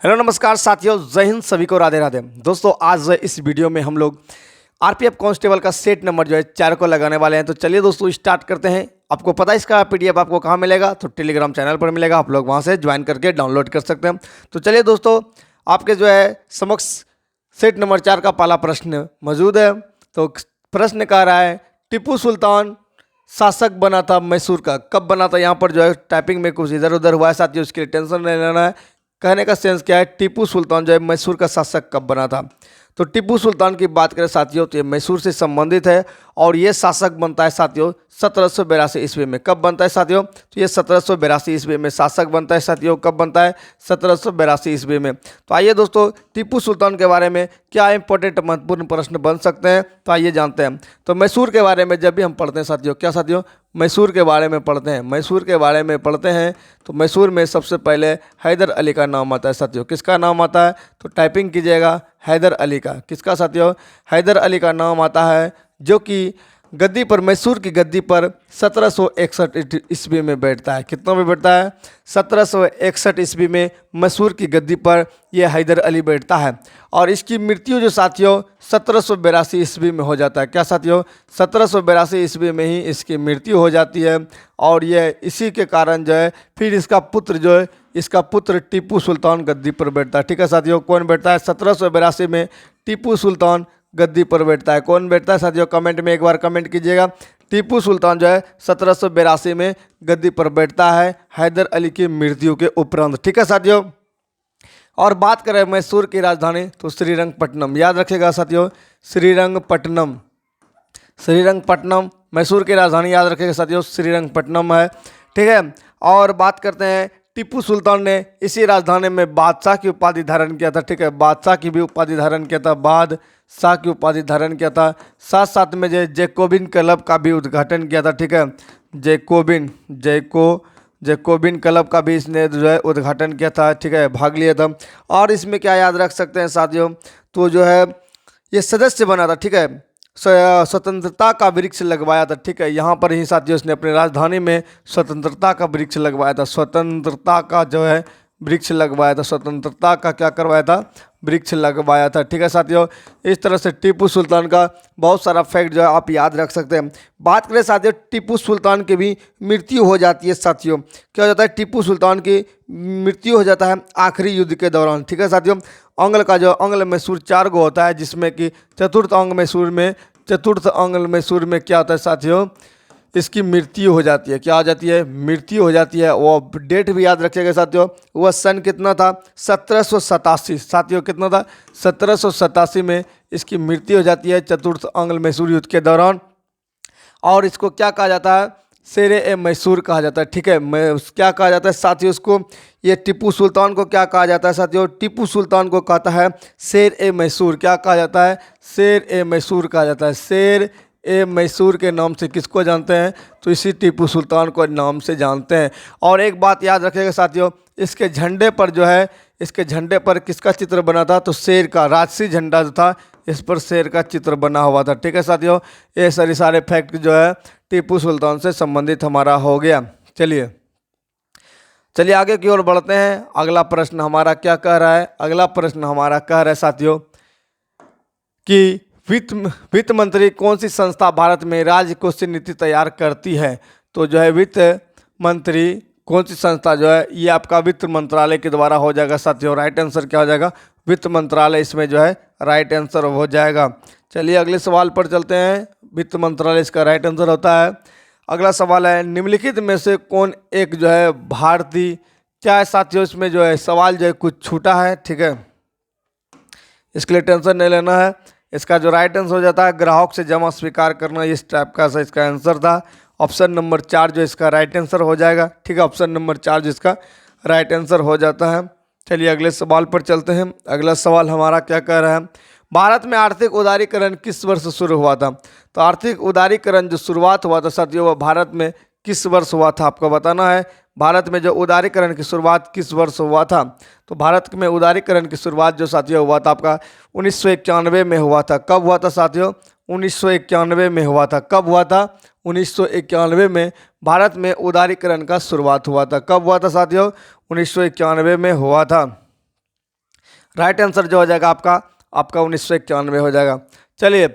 Hello नमस्कार साथियों, जय हिंद, सभी को राधे राधे। दोस्तों आज इस वीडियो में हम लोग आरपीएफ कांस्टेबल का सेट नंबर 4 को लगाने वाले हैं। तो चलिए दोस्तों स्टार्ट करते हैं। आपको पता है इसका पीडीएफ आपको कहाँ मिलेगा? तो टेलीग्राम चैनल पर मिलेगा, आप लोग वहाँ से ज्वाइन करके डाउनलोड कर सकते हैं। तो चलिए दोस्तों आपके समक्ष सेट नंबर 4 का पहला प्रश्न मौजूद है। तो प्रश्न कह रहा है, टीपू सुल्तान शासक बना था मैसूर का, कब बना था? यहाँ पर टाइपिंग में कुछ इधर उधर हुआ है साथियों, उसके लिए टेंशन नहीं लेना है। कहने का सेंस क्या है, टीपू सुल्तान मैसूर का शासक कब बना था? तो टीपू सुल्तान की बात करें साथियों तो ये मैसूर से संबंधित है और ये शासक बनता है साथियों 1782 ईस्वी में। कब बनता है साथियों? तो ये 1782 ईस्वी में शासक बनता है साथियों। कब बनता है? 1782 ईस्वी में। तो आइए दोस्तों टीपू सुल्तान के बारे में क्या इंपॉर्टेंट महत्वपूर्ण प्रश्न बन सकते हैं, तो आइए जानते हैं। तो मैसूर के बारे में जब भी हम पढ़ते हैं साथियों, क्या साथियों? मैसूर के बारे में पढ़ते हैं। मैसूर के बारे में पढ़ते हैं तो मैसूर में सबसे पहले हैदर अली का नाम आता है साथियों। किसका नाम आता है? तो टाइपिंग कीजिएगा, हैदर अली का। किसका साथियों? हैदर अली का नाम आता है, जो कि गद्दी पर, मैसूर की गद्दी पर 1761 ईस्वी में बैठता है। कितना में बैठता है? 1761 ईस्वी में मैसूर की गद्दी पर यह हैदर अली बैठता है। और इसकी मृत्यु जो साथियों 1782 ईस्वी में हो जाता है। क्या साथियों? 1782 ईस्वी में ही इसकी मृत्यु हो जाती है। और यह इसी के कारण फिर इसका पुत्र टीपू सुल्तान गद्दी पर बैठता है। ठीक है साथियों, कौन बैठता है? 1782 में टीपू सुल्तान गद्दी पर बैठता है। कौन बैठता है साथियों? कमेंट में एक बार कमेंट कीजिएगा। टीपू सुल्तान 1782 में गद्दी पर बैठता है हैदर अली की मृत्यु के उपरांत। ठीक है साथियों। और बात करें मैसूर की राजधानी तो श्रीरंगपट्टनम। याद रखिएगा साथियों, श्रीरंगपट्टनम। श्रीरंगपट्टनम मैसूर की राजधानी, याद रखिएगा साथियों, श्रीरंगपट्टनम है। ठीक है। और बात करते हैं, टीपू सुल्तान ने इसी राजधानी में बादशाह की उपाधि धारण किया था। ठीक है, बादशाह की भी उपाधि धारण किया था, बादशाह की उपाधि धारण किया था। साथ साथ में जैकोबिन क्लब का भी उद्घाटन किया था। ठीक है, जैकोबिन क्लब का भी इसने उद्घाटन किया था। ठीक है, भाग लिया था। और इसमें क्या याद रख सकते हैं साथियों, तो ये सदस्य बना था। ठीक है, स्वतंत्रता का वृक्ष लगवाया था। ठीक है, यहाँ पर ही साथियों उसने अपनी राजधानी में स्वतंत्रता का वृक्ष लगवाया था। स्वतंत्रता का वृक्ष लगवाया था। स्वतंत्रता का क्या करवाया था? वृक्ष लगवाया था। ठीक है साथियों, इस तरह से टीपू सुल्तान का बहुत सारा फैक्ट आप याद रख सकते हैं। बात करें साथियों, टीपू सुल्तान की भी मृत्यु हो जाती है साथियों। क्या हो जाता है? टीपू सुल्तान की मृत्यु हो जाता है आखिरी युद्ध के दौरान। ठीक है साथियों, अंग्ल मैसूर 4 गो होता है, जिसमें कि चतुर्थ अंग्ल मैसूर में क्या होता है साथियों? इसकी मृत्यु हो जाती है। क्या हो जाती है? मृत्यु हो जाती है। वो डेट भी याद रखिएगा साथियों, वह सन कितना था? 1787। साथियों कितना था? 1787 में इसकी मृत्यु हो जाती है चतुर्थ अंग्ल मैसूर युद्ध के दौरान। और इसको क्या कहा जाता है? शेरे ए मैसूर कहा जाता है। ठीक है, क्या कहा जाता है साथियों उसको? ये टीपू सुल्तान को क्या कहा जाता है साथियों? टीपू सुल्तान को कहता है शेर ए मैसूर। क्या कहा जाता है? शेर ए मैसूर कहा जाता है। शेर ए मैसूर के नाम से किसको जानते हैं? तो इसी टीपू सुल्तान को नाम से जानते हैं। और एक बात याद रखिएगा साथियों, इसके झंडे पर किसका चित्र बना था? तो शेर का, राजसी झंडा जो था इस पर शेर का चित्र बना हुआ था। ठीक है साथियों, ये सारे फैक्ट टीपू सुल्तान से संबंधित हमारा हो गया। चलिए आगे की ओर बढ़ते हैं। अगला प्रश्न हमारा क्या कह रहा है? अगला प्रश्न हमारा कह रहा है साथियों कि वित्त मंत्री कौन सी संस्था भारत में राज्य कोषीय नीति तैयार करती है? तो वित्त मंत्री कौन सी संस्था ये आपका वित्त मंत्रालय के द्वारा हो जाएगा साथियों। राइट आंसर क्या हो जाएगा? वित्त मंत्रालय इसमें राइट आंसर हो जाएगा। चलिए अगले सवाल पर चलते हैं। वित्त मंत्रालय इसका राइट आंसर होता है। अगला सवाल है, निम्नलिखित में से कौन एक भारतीय, क्या है साथियों इसमें सवाल कुछ छूटा है। ठीक है, इसके लिए टेंशन नहीं लेना है। इसका राइट आंसर हो जाता है ग्राहक से जमा स्वीकार करना। इस टाइप का इसका आंसर था। ऑप्शन नंबर 4 इसका राइट आंसर हो जाएगा। ठीक है, ऑप्शन नंबर 4 जिसका राइट आंसर हो जाता है। चलिए अगले सवाल पर चलते हैं। अगला सवाल हमारा क्या कह रहा है, भारत में आर्थिक उदारीकरण किस वर्ष शुरू हुआ था? तो आर्थिक उदारीकरण जो शुरुआत हुआ था साथियों, वह भारत में किस वर्ष हुआ था? आपको बताना है भारत में उदारीकरण की शुरुआत किस वर्ष हुआ था। तो भारत में उदारीकरण की शुरुआत साथियों हुआ था आपका 1991 में हुआ था। कब हुआ था साथियों? 1991 में हुआ था। कब हुआ था? 1991 में भारत में उदारीकरण का शुरुआत हुआ था। कब हुआ था साथियों? 1991 में हुआ था। राइट आंसर जो हो जाएगा आपका आपका 1991 हो जाएगा। चलिए,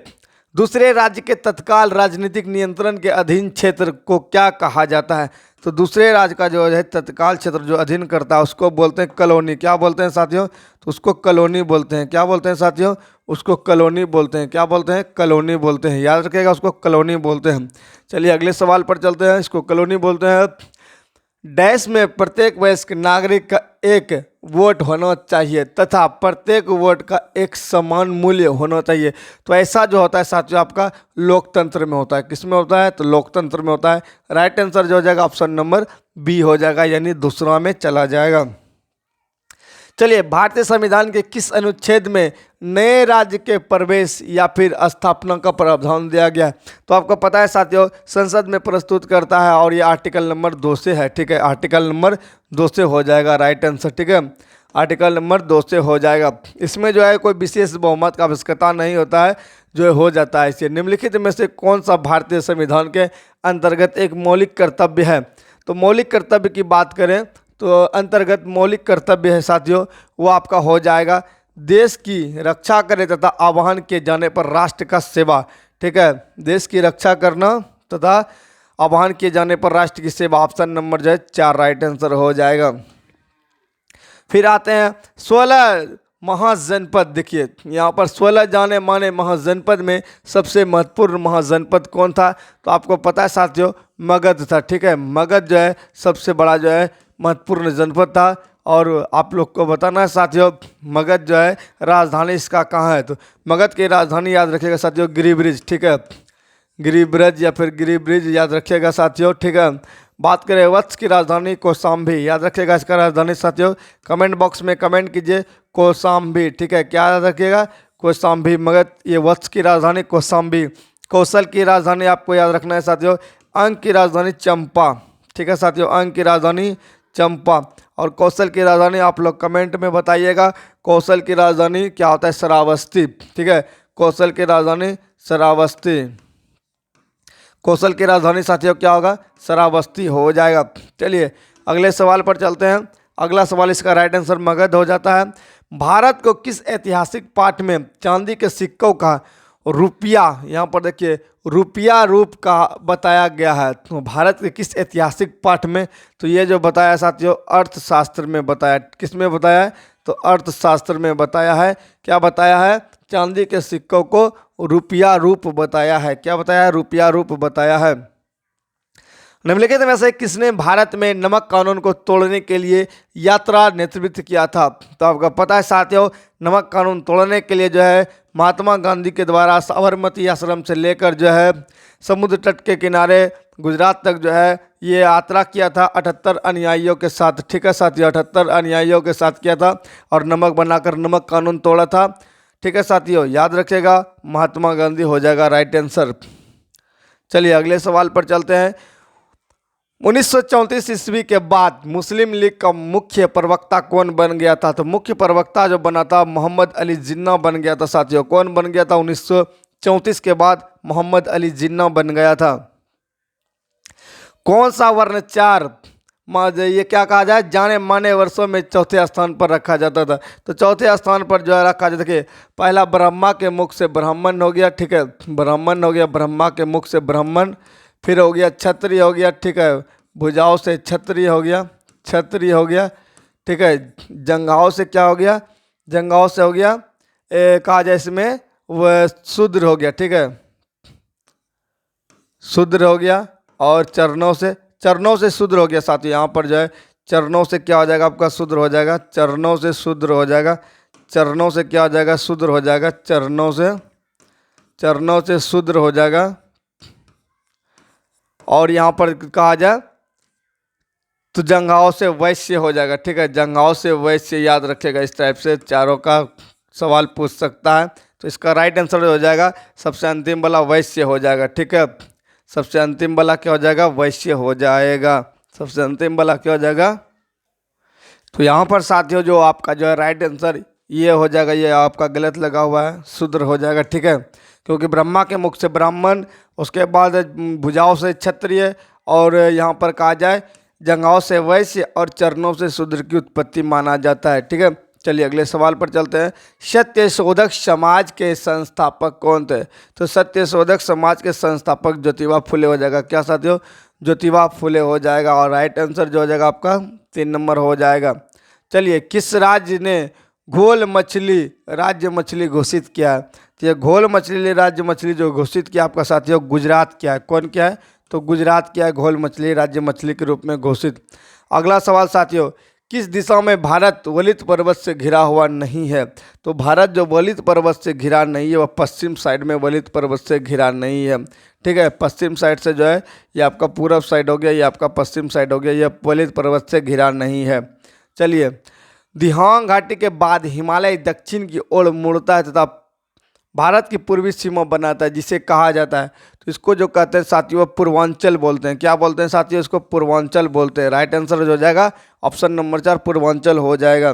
दूसरे राज्य के तत्काल राजनीतिक नियंत्रण के अधीन क्षेत्र को क्या कहा जाता है? तो दूसरे राज्य का जो है तत्काल क्षेत्र जो अधीन करता है उसको बोलते हैं कॉलोनी। क्या बोलते हैं साथियों? तो उसको कॉलोनी बोलते हैं। क्या बोलते हैं साथियों? उसको कॉलोनी बोलते हैं। क्या बोलते हैं? कॉलोनी बोलते हैं। याद रखिएगा, उसको कॉलोनी बोलते हैं। चलिए अगले सवाल पर चलते हैं। इसको कॉलोनी बोलते हैं। डैश में प्रत्येक वयस्क नागरिक का एक वोट होना चाहिए तथा प्रत्येक वोट का एक समान मूल्य होना चाहिए। तो ऐसा जो होता है साथियों आपका लोकतंत्र में होता है। किस में होता है? तो लोकतंत्र में होता है। राइट आंसर जो हो जाएगा ऑप्शन नंबर बी हो जाएगा, यानी दूसरा में चला जाएगा। चलिए, भारतीय संविधान के किस अनुच्छेद में नए राज्य के प्रवेश या फिर स्थापना का प्रावधान दिया गया है? तो आपको पता है साथियों, संसद में प्रस्तुत करता है और ये आर्टिकल नंबर 2 से है। ठीक है, आर्टिकल नंबर 2 से हो जाएगा राइट आंसर। ठीक है, आर्टिकल नंबर 2 से हो जाएगा। इसमें जो है कोई विशेष बहुमत का आवश्यकता नहीं होता है, जो हो जाता है। इसे निम्नलिखित में से कौन सा भारतीय संविधान के अंतर्गत एक मौलिक कर्तव्य है? तो मौलिक कर्तव्य की बात करें तो अंतर्गत मौलिक कर्तव्य है साथियों, वो आपका हो जाएगा देश की रक्षा करे तथा आह्वान किए जाने पर राष्ट्र का सेवा। ठीक है, देश की रक्षा करना तथा आह्वान किए जाने पर राष्ट्र की सेवा। ऑप्शन नंबर जो है 4 राइट आंसर हो जाएगा। फिर आते हैं 16 महाजनपद। देखिए यहाँ पर 16 जाने माने महाजनपद में सबसे महत्वपूर्ण महाजनपद कौन था? तो आपको पता है साथियों, मगध था। ठीक है, मगध जो है सबसे बड़ा जो है महत्वपूर्ण जनपद था। और आप लोग को बताना है साथियों, मगध जो है राजधानी इसका कहाँ है? तो मगध की राजधानी याद रखिएगा साथियों गिरिब्रिज। ठीक है, गिरिब्रिज या फिर गिरिब्रिज याद रखिएगा साथियों। ठीक है, बात करें वत्स की राजधानी कौशाम्बी, याद रखिएगा इसका राजधानी साथियों। कमेंट बॉक्स में कमेंट कीजिए कौशाम्बी। ठीक है, क्या याद रखिएगा? कौशाम्बी। मगध ये वत्स की राजधानी कौशाम्बी। कौशल की राजधानी आपको याद रखना है साथियों, अंक की राजधानी चंपा। ठीक है साथियों, अंक की राजधानी चंपा। और कौशल की राजधानी आप लोग कमेंट में बताइएगा, कौशल की राजधानी क्या होता है? श्रावस्ती। ठीक है, कौशल की राजधानी श्रावस्ती। कौशल की राजधानी साथियों क्या होगा? श्रावस्ती हो जाएगा। चलिए अगले सवाल पर चलते हैं। अगला सवाल इसका राइट आंसर मगध हो जाता है। भारत को किस ऐतिहासिक पाठ में चांदी के सिक्कों का रुपया, यहाँ पर देखिए रुपया रूप का बताया गया है? तो भारत के किस ऐतिहासिक पाठ में? तो ये जो बताया साथियों अर्थशास्त्र में बताया। किस में बताया है? तो अर्थशास्त्र में बताया है। क्या बताया है? चांदी के सिक्कों को रुपया रूप बताया है। क्या बताया है? रुपया रूप बताया है। निम्नलिखित में से किसने भारत में नमक कानून को तोड़ने के लिए यात्रा नेतृत्व किया था? तो आपको पता है साथियों, नमक कानून तोड़ने के लिए जो है महात्मा गांधी के द्वारा साबरमती आश्रम से लेकर जो है समुद्र तट के किनारे गुजरात तक जो है ये यात्रा किया था 78 अनुयायियों के साथ। ठीक है साथियों, 78 अनुयायियों के साथ किया था और नमक बनाकर नमक कानून तोड़ा था। ठीक है साथियों, याद रखिएगा महात्मा गांधी हो जाएगा राइट आंसर। चलिए अगले सवाल पर चलते हैं। 1934 ईस्वी के बाद मुस्लिम लीग का मुख्य प्रवक्ता कौन बन गया था? तो मुख्य प्रवक्ता जो बना था मोहम्मद अली जिन्ना बन गया था साथियों। कौन बन गया था? 1934 के बाद मोहम्मद अली जिन्ना बन गया था। कौन सा वर्ण चार ये क्या कहा जाए जाने माने वर्षों में चौथे स्थान पर रखा जाता था? तो चौथे स्थान पर जो है रखा जाता है, पहला ब्रह्मा के मुख से ब्राह्मण हो गया। ठीक है, ब्राह्मण हो गया, ब्रह्मा के मुख से ब्राह्मण। फिर हो गया क्षत्रिय हो गया। ठीक है, भुजाओं से क्षत्रिय हो गया, क्षत्रिय हो गया। ठीक है, जंघाओं से क्या हो गया? जंघाओं से हो गया कहा जाए इसमें वह शूद्र हो गया। ठीक है, शूद्र हो गया। और चरणों से शूद्र हो गया साथियों। यहाँ पर जो है चरणों से क्या हो जाएगा आपका? शूद्र हो जाएगा। चरणों से शूद्र हो जाएगा। चरणों से क्या हो जाएगा? शूद्र हो जाएगा। चरणों से शूद्र हो जाएगा। और यहाँ पर कहा जाए तो जंघाओं से वैश्य हो जाएगा। ठीक है, जंघाओं से वैश्य याद रखेगा। इस टाइप से चारों का सवाल पूछ सकता है। तो इसका राइट आंसर हो जाएगा सबसे अंतिम वाला वैश्य हो जाएगा। ठीक है, सबसे अंतिम वाला क्या हो जाएगा? वैश्य हो जाएगा। सबसे अंतिम वाला क्या हो जाएगा? तो यहाँ पर साथियों जो आपका जो है राइट आंसर ये हो जाएगा, ये आपका गलत लगा हुआ है, शूद्र हो जाएगा। ठीक है, क्योंकि ब्रह्मा के मुख से ब्राह्मण, उसके बाद भुजाओं से क्षत्रिय, और यहाँ पर कहा जाए जंघाओं से वैश्य और चरणों से शूद्र की उत्पत्ति माना जाता है। ठीक है, चलिए अगले सवाल पर चलते हैं। सत्यशोधक समाज के संस्थापक कौन थे? तो सत्यशोधक समाज के संस्थापक ज्योतिबा फुले हो जाएगा। क्या साथियों? ज्योतिबा फुले हो जाएगा। और राइट आंसर जो हो जाएगा आपका 3 नंबर हो जाएगा। चलिए, किस राज्य ने घोल मछली राज्य मछली घोषित किया है? तो ये घोल मछली राज्य मछली जो घोषित किया आपका साथियों, गुजरात किया है। कौन किया है? तो गुजरात किया है घोल मछली राज्य मछली के रूप में घोषित। अगला सवाल साथियों, किस दिशा में भारत वलित पर्वत से घिरा हुआ नहीं है? तो भारत जो वलित पर्वत से घिरा नहीं है वह पश्चिम साइड में वलित पर्वत से घिरा नहीं है। ठीक है, पश्चिम साइड से जो है ये आपका पूरब साइड हो गया, ये आपका पश्चिम साइड हो गया, ये वलित पर्वत से घिरा नहीं है। चलिए, दिहांग घाटी के बाद हिमालय दक्षिण की ओर मुड़ता है तथा भारत की पूर्वी सीमा बनाता है, जिसे कहा जाता है। तो इसको जो कहते हैं साथियों पूर्वांचल बोलते हैं। क्या बोलते हैं साथियों? इसको पूर्वांचल बोलते हैं। राइट आंसर जो हो जाएगा ऑप्शन नंबर 4 पूर्वांचल हो जाएगा।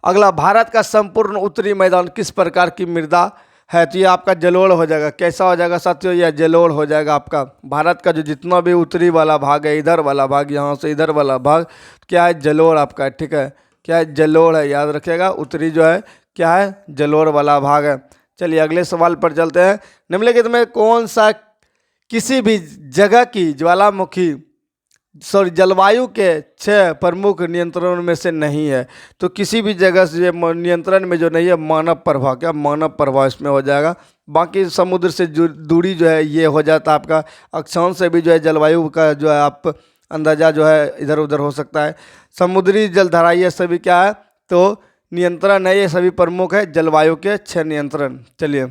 अगला, भारत का संपूर्ण उत्तरी मैदान किस प्रकार की मृदा है? तो ये आपका जलोढ़ हो जाएगा। कैसा हो जाएगा साथियों? यह जलोढ़ हो जाएगा आपका। भारत का जो जितना भी उत्तरी वाला भाग है, इधर वाला भाग, यहाँ से इधर वाला भाग क्या है? जलोढ़ आपका। ठीक है, क्या है? जलोढ़ है, याद रखिएगा। उत्तरी जो है क्या है? जलोढ़ वाला भाग है। चलिए अगले सवाल पर चलते हैं। निम्नलिखित में कौन सा किसी भी जगह की ज्वालामुखी जलवायु के 6 प्रमुख नियंत्रणों में से नहीं है? तो किसी भी जगह से नियंत्रण में जो नहीं है मानव प्रभाव। क्या? मानव प्रभाव इसमें हो जाएगा। बाकी समुद्र से दूरी जो है ये हो जाता है आपका। अक्षांश से भी जो है जलवायु का जो है आप अंदाजा जो है इधर उधर हो सकता है। समुद्री जलधारा ये सभी क्या है? तो नियंत्रण है, ये सभी प्रमुख है जलवायु के 6 नियंत्रण। चलिए,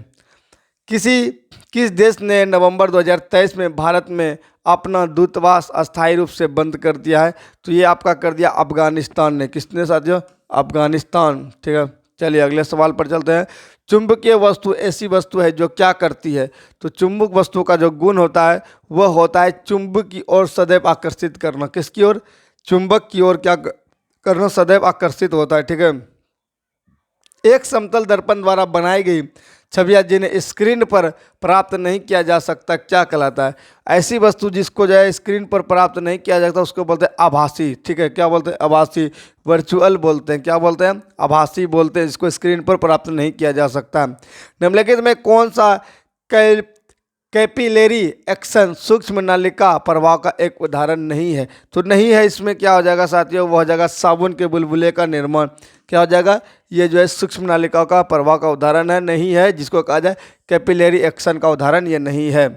किस देश ने नवंबर 2023 में भारत में अपना दूतावास अस्थायी रूप से बंद कर दिया है? तो ये आपका कर दिया अफगानिस्तान ने। किसने साथियों? अफगानिस्तान। ठीक है, चलिए अगले सवाल पर चलते हैं। चुंबकीय वस्तु ऐसी वस्तु है जो क्या करती है? तो चुंबक वस्तु का जो गुण होता है वह होता है चुंबक की ओर सदैव आकर्षित करना। किसकी ओर? चुंबक की ओर क्या करना? सदैव आकर्षित होता है। ठीक है, एक समतल दर्पण द्वारा बनाई गई छवियां जिन्हें स्क्रीन पर प्राप्त नहीं किया जा सकता क्या कहलाता है? ऐसी वस्तु जिसको जो है स्क्रीन पर प्राप्त नहीं किया जाता उसको बोलते हैं आभासी। ठीक है, क्या बोलते हैं? आभासी, वर्चुअल बोलते हैं। क्या बोलते हैं? आभासी बोलते हैं, जिसको स्क्रीन पर प्राप्त नहीं किया जा सकता। निम्नलिखित में कौन सा कैपिलरी एक्शन सूक्ष्म नलिका प्रवाह का एक उदाहरण नहीं है? तो नहीं है, इसमें क्या हो जाएगा साथियों? वो हो जाएगा साबुन के बुलबुले का निर्माण। क्या हो जाएगा? ये जो है सूक्ष्म नालिका का प्रवाह का उदाहरण है, नहीं है, जिसको कहा जाए कैपिलरी एक्शन का उदाहरण ये नहीं है।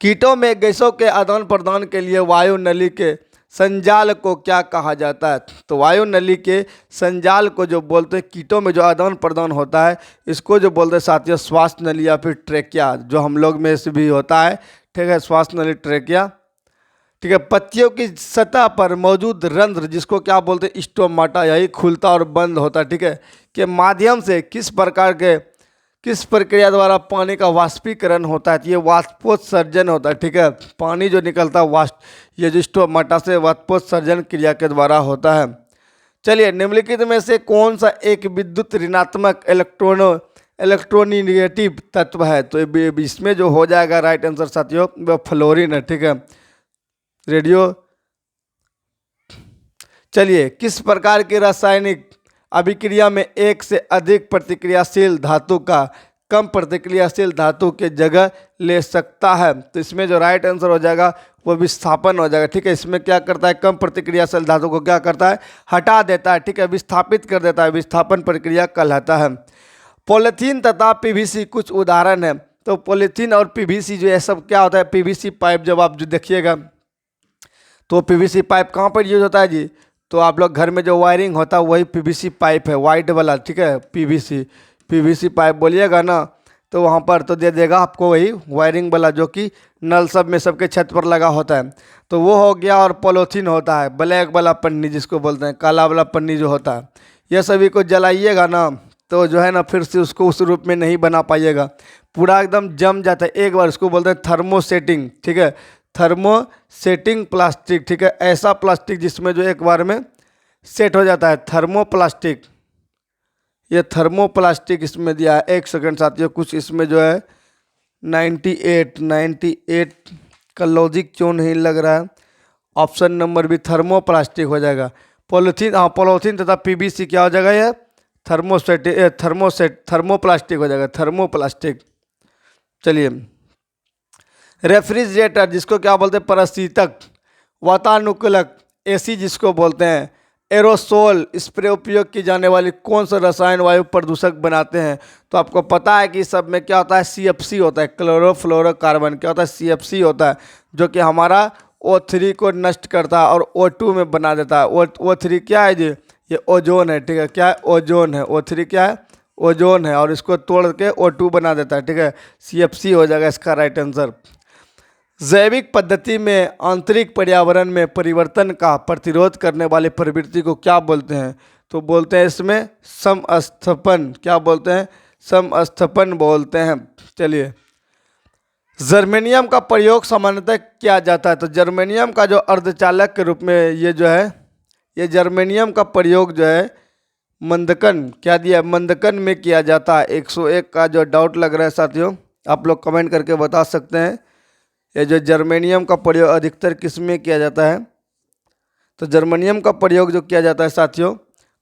कीटों में गैसों के आदान प्रदान के लिए वायु नली के संजाल को क्या कहा जाता है? तो वायु नली के संजाल को जो बोलते हैं, कीटों में जो आदान प्रदान होता है इसको जो बोलते हैं साथियों श्वास नली या फिर ट्रेकिया, जो हम लोग में से भी होता है। ठीक है, श्वास नली, ट्रेकिया। ठीक है, पत्तियों की सतह पर मौजूद रंध्र जिसको क्या बोलते हैं? स्टोमाटा, यही खुलता और बंद होता है। ठीक है, के माध्यम से किस प्रक्रिया द्वारा पानी का वाष्पीकरण होता है? तो ये वाष्पोत्सर्जन होता है। ठीक है, पानी जो निकलता है ये जो स्टोमाटा से वाष्पोत्सर्जन क्रिया के द्वारा होता है। चलिए, निम्नलिखित में से कौन सा एक विद्युत ऋणात्मक इलेक्ट्रोनिगेटिव तत्व है? तो इसमें जो हो जाएगा राइट आंसर साथियों वह फ्लोरीन है। ठीक है, रेडियो। चलिए, किस प्रकार की रासायनिक अभिक्रिया में एक से अधिक प्रतिक्रियाशील धातु का कम प्रतिक्रियाशील धातु के जगह ले सकता है? तो इसमें जो राइट आंसर हो जाएगा वो विस्थापन हो जाएगा। ठीक है, इसमें क्या करता है? कम प्रतिक्रियाशील धातु को क्या करता है? हटा देता है। ठीक है, विस्थापित कर देता है। विस्थापन प्रक्रिया कहलाता है। पॉलीथीन तथा पीवीसी कुछ उदाहरण है। तो पॉलीथीन और पीवीसी जो है सब क्या होता है? पीवीसी पाइप जब आप जो देखिएगा तो पीवीसी पाइप कहाँ पर यूज होता है जी? तो आप लोग घर में जो वायरिंग होता है वही पीवीसी पाइप है, वाइट वाला। ठीक है, पीवीसी पाइप बोलिएगा ना तो वहाँ पर तो दे देगा आपको वही वायरिंग वाला, जो कि नल सब में सबके छत पर लगा होता है। तो वो हो गया। और पॉलीथीन होता है ब्लैक वाला पन्नी जिसको बोलते हैं, काला वाला पन्नी जो होता है। ये सभी को जलाइएगा ना तो जो है ना फिर से उसको उस रूप में नहीं बना पाइएगा, पूरा एकदम जम जाता है। एक बार उसको बोलते हैं थर्मोसेटिंग। ठीक है, थर्मोसेटिंग प्लास्टिक। ठीक है, ऐसा प्लास्टिक जिसमें जो एक बार में सेट हो जाता है, थर्मोप्लास्टिक। ये थर्मोप्लास्टिक इसमें दिया है। एक सेकंड साथियों, कुछ इसमें जो है 98 का लॉजिक क्यों नहीं लग रहा है? ऑप्शन नंबर भी थर्मोप्लास्टिक हो जाएगा। पॉलीथीन, हाँ पॉलीथीन तथा पीवीसी क्या हो जाएगा ये थर्मोप्लास्टिक हो जाएगा, थर्मोप्लास्टिक। चलिए, रेफ्रिजरेटर जिसको क्या बोलते हैं परशीतक, वातानुकूलक एसी जिसको बोलते हैं, एरोसोल स्प्रे उपयोग की जाने वाली कौन सा रसायन वायु प्रदूषक बनाते हैं? तो आपको पता है कि इस सब में क्या होता है CFC होता है, क्लोरोफ्लोरोकार्बन। क्या होता है CFC होता है, जो कि हमारा O3 को नष्ट करता है और O2 में बना देता है। O3 क्या है जी? ये ओजोन है, ठीक है। क्या है? ओजोन है। O3 क्या है? ओजोन है, और इसको तोड़ के O2 बना देता है, ठीक है। CFC हो जाएगा इसका राइट आंसर। जैविक पद्धति में आंतरिक पर्यावरण में परिवर्तन का प्रतिरोध करने वाली प्रवृत्ति को क्या बोलते हैं? तो बोलते हैं इसमें समस्थापन। क्या बोलते हैं? समस्थापन बोलते हैं। चलिए, जर्मेनियम का प्रयोग सामान्यतः किया जाता है। तो जर्मेनियम का जो अर्धचालक के रूप में ये जो है, ये जर्मेनियम का प्रयोग जो है मंदकन, क्या दिया, मंदकन में किया जाता है। 101 का जो डाउट लग रहा है साथियों, आप लोग कमेंट करके बता सकते हैं। ये जो जर्मेनियम का प्रयोग अधिकतर किस में किया जाता है? तो जर्मेनियम का प्रयोग जो किया जाता है साथियों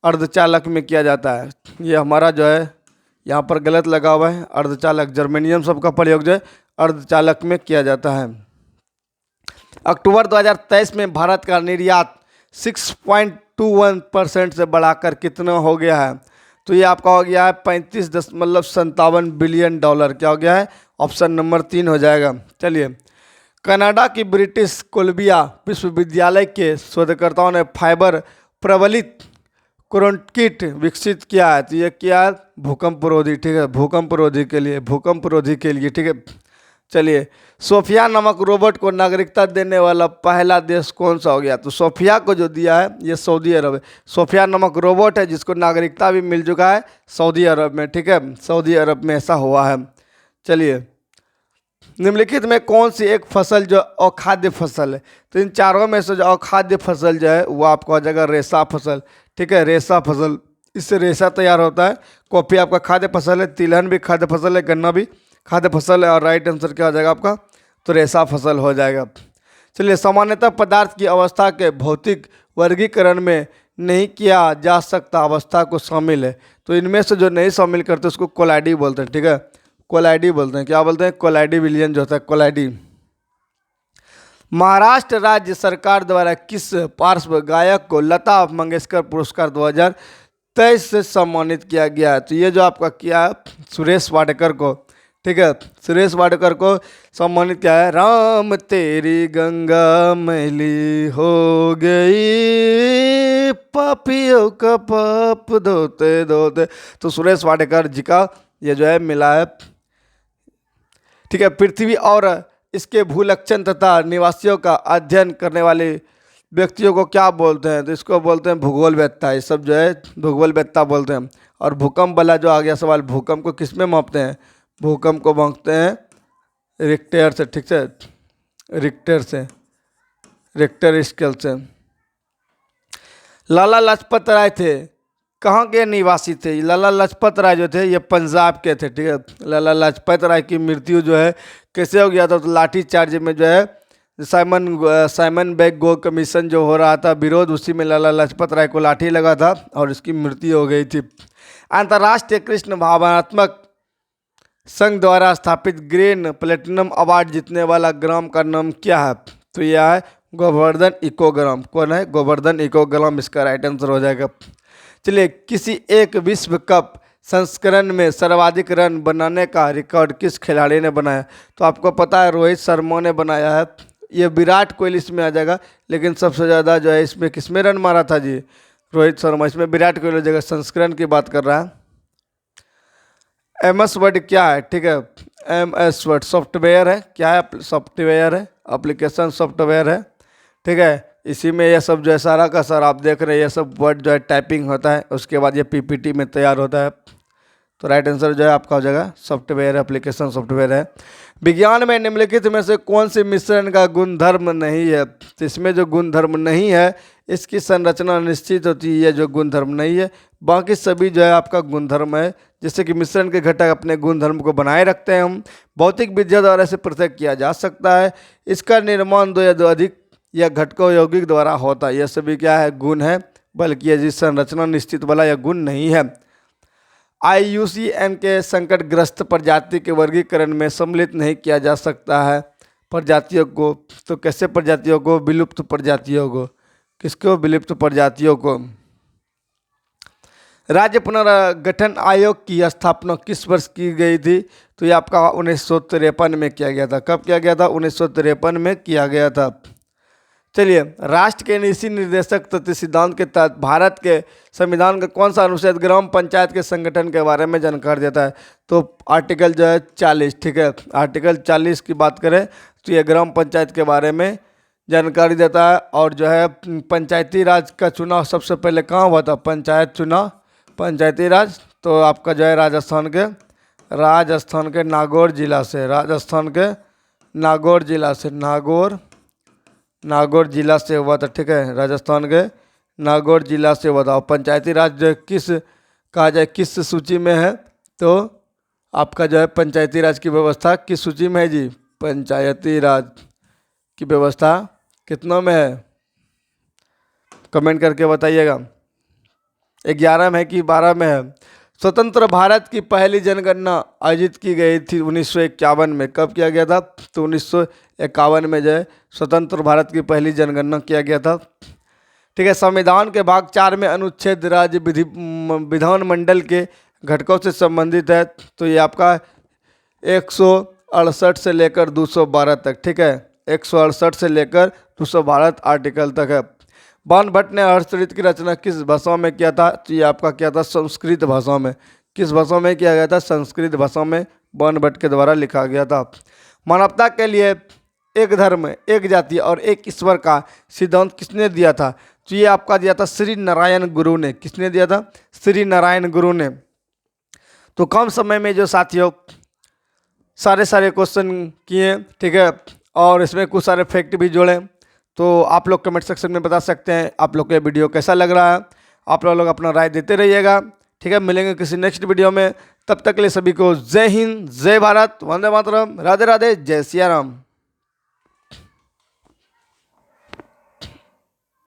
अर्धचालक में किया जाता है। ये हमारा जो है यहाँ पर गलत लगा हुआ है, अर्धचालक। जर्मेनियम सब का प्रयोग जो है अर्धचालक में किया जाता है। अक्टूबर 2023 में भारत का निर्यात 6.21% से बढ़ाकर कितना हो गया है? तो ये आपका हो गया है 35.57 बिलियन डॉलर। क्या हो गया है? ऑप्शन नंबर 3 हो जाएगा। चलिए, कनाडा की ब्रिटिश कोलंबिया विश्वविद्यालय के शोधकर्ताओं ने फाइबर प्रबलित कंक्रीट विकसित किया है। तो ये क्या है? भूकंपरोधी, ठीक है। भूकंपरोधी के लिए, ठीक है। चलिए, सोफिया नामक रोबोट को नागरिकता देने वाला पहला देश कौन सा हो गया? तो सोफिया को जो दिया है ये सऊदी अरब है। सोफिया नामक रोबोट है जिसको नागरिकता भी मिल चुका है सऊदी अरब में, ठीक है। सऊदी अरब में ऐसा हुआ है। चलिए, निम्नलिखित में कौन सी एक फसल जो अखाद्य फसल है? तो इन चारों में से जो अखाद्य फसल जो है वो आपको हो जाएगा रेशा फसल, ठीक है। रेशा फसल, इससे रेशा तैयार होता है। कॉफी आपका खाद्य फसल है, तिलहन भी खाद्य फसल है, गन्ना भी खाद्य फसल है, और राइट आंसर क्या हो जाएगा आपका? तो रेशा फसल हो जाएगा। चलिए, सामान्यतः पदार्थ की अवस्था के भौतिक वर्गीकरण में नहीं किया जा सकता अवस्था को शामिल है। तो इनमें से जो नहीं शामिल करते उसको कोलाइडी बोलते हैं, ठीक है। कोलाइडी बोलते हैं। क्या बोलते हैं? कोलाइडी विलयन जो होता है, कोलाइडी। महाराष्ट्र राज्य सरकार द्वारा किस पार्श्व गायक को लता मंगेशकर पुरस्कार 2023 से सम्मानित किया गया है? तो ये जो आपका किया है सुरेश वाडकर को, ठीक है। सुरेश वाडकर को सम्मानित किया है। राम तेरी गंगा मैली हो गई, पापियों का पाप धोते धोते। तो सुरेश वाडकर जी का ये जो है मिला है, ठीक है। पृथ्वी और इसके भूलक्षण तथा निवासियों का अध्ययन करने वाले व्यक्तियों को क्या बोलते हैं? तो इसको बोलते हैं भूगोलवेत्ता। ये सब जो है भूगोलवेत्ता बोलते हैं। और भूकंप वाला जो आ गया सवाल, भूकंप को किस में मापते हैं? भूकंप को मापते हैं रिक्टर से, ठीक है। रिक्टर स्केल से। लाला लाजपत राय थे कहाँ के निवासी थे? लाला लाजपत राय जो थे ये पंजाब के थे, ठीक है। लाला लाजपत राय की मृत्यु जो है कैसे हो गया था? तो लाठी चार्ज में जो है साइमन बैग गो कमीशन जो हो रहा था विरोध, उसी में लाला लाजपत राय को लाठी लगा था और इसकी मृत्यु हो गई थी। अंतर्राष्ट्रीय कृष्ण भावनात्मक संघ द्वारा स्थापित ग्रीन प्लेटिनम अवार्ड जीतने वाला ग्राम का नाम क्या है? तो यह है गोवर्धन इको ग्राम। कौन है? गोवर्धन इको ग्राम इसका राइट आंसर हो जाएगा। चलिए, किसी एक विश्व कप संस्करण में सर्वाधिक रन बनाने का रिकॉर्ड किस खिलाड़ी ने बनाया? तो आपको पता है रोहित शर्मा ने बनाया है। ये विराट कोहली इसमें आ जाएगा, लेकिन सबसे ज़्यादा जो है इसमें किसमें रन मारा था जी? रोहित शर्मा। इसमें विराट कोहली जगह संस्करण की बात कर रहा है। MS वर्ड क्या है? ठीक है, MS वर्ड सॉफ्टवेयर है। क्या है? सॉफ्टवेयर है, एप्लीकेशन सॉफ्टवेयर है, ठीक है। इसी में ये सब जो है सारा का सारा आप देख रहे हैं, ये सब वर्ड जो है टाइपिंग होता है, उसके बाद ये PPT में तैयार होता है। तो राइट आंसर जो है आपका हो जाएगा सॉफ्टवेयर, एप्लीकेशन सॉफ्टवेयर है। विज्ञान में निम्नलिखित में से कौन सी मिश्रण का गुणधर्म नहीं है? तो इसमें जो गुणधर्म नहीं है इसकी संरचना निश्चित होती है, ये जो गुणधर्म नहीं है। बाकी सभी जो है आपका गुणधर्म है, जिससे कि मिश्रण के घटक अपने गुणधर्म को बनाए रखते हैं। हम भौतिक विद्या द्वारा इसे पृथक किया जा सकता है। इसका निर्माण दो या दो अधिक या घटकों यौगिक द्वारा होता है। यह सभी क्या है? गुण है, बल्कि यह संरचना निश्चित बल या गुण नहीं है। IUCN के संकटग्रस्त प्रजाति के वर्गीकरण में सम्मिलित नहीं किया जा सकता है प्रजातियों को। तो कैसे प्रजातियों को? विलुप्त प्रजातियों को। किसको? विलुप्त प्रजातियों को। राज्य पुनर्गठन आयोग की स्थापना किस वर्ष की गई थी? तो ये आपका 1953 में किया गया था। कब किया गया था? 1953 में किया गया था। चलिए, राष्ट्र के नीति निर्देशक तत्व सिद्धांत के तहत भारत के संविधान का कौन सा अनुच्छेद ग्राम पंचायत के संगठन के बारे में जानकारी देता है? तो आर्टिकल जो है 40, ठीक है, आर्टिकल 40 की बात करें तो ये ग्राम पंचायत के बारे में जानकारी देता है। और जो है पंचायती राज का चुनाव सबसे पहले कहाँ हुआ था? पंचायत चुनाव, पंचायती राज तो आपका जो है राजस्थान के नागौर जिला से, राजस्थान के नागौर जिला से, नागौर जिला से हुआ था, ठीक है, राजस्थान के नागौर जिला से हुआ था। और पंचायती राज जो किस कहा जाए किस सूची में है? तो आपका जो है पंचायती राज की व्यवस्था किस सूची में है जी? पंचायती राज की व्यवस्था कितनों में है? कमेंट करके बताइएगा। 11 में है कि 12 में है? स्वतंत्र भारत की पहली जनगणना आयोजित की गई थी 1951 में। कब किया गया था? तो 1951 में जो है स्वतंत्र भारत की पहली जनगणना किया गया था, ठीक है। संविधान के भाग 4 में अनुच्छेद राज्य विधानमंडल के घटकों से संबंधित है। तो ये आपका 168 से लेकर 212 तक, ठीक है, 168 से लेकर 212 आर्टिकल तक है। बाण भट्ट ने हर्षचरित की रचना किस भाषा में किया था? तो ये आपका क्या था? संस्कृत भाषा में। किस भाषा में किया गया था? संस्कृत भाषा में बाण भट्ट के द्वारा लिखा गया था। मानवता के लिए एक धर्म, एक जाति और एक ईश्वर का सिद्धांत किसने दिया था? तो ये आपका दिया था श्री नारायण गुरु ने। किसने दिया था? श्री नारायण गुरु ने। तो कम समय में जो साथियों सारे क्वेश्चन किए, ठीक है, और इसमें कुछ सारे फैक्ट भी जोड़े। तो आप लोग कमेंट सेक्शन में बता सकते हैं आप लोग को ये वीडियो कैसा लग रहा है। आप लोग अपना राय देते रहिएगा, ठीक है। मिलेंगे किसी नेक्स्ट वीडियो में, तब तक के लिए सभी को जय हिंद, जय भारत, वंदे मातरम, राधे राधे, जय सिया राम।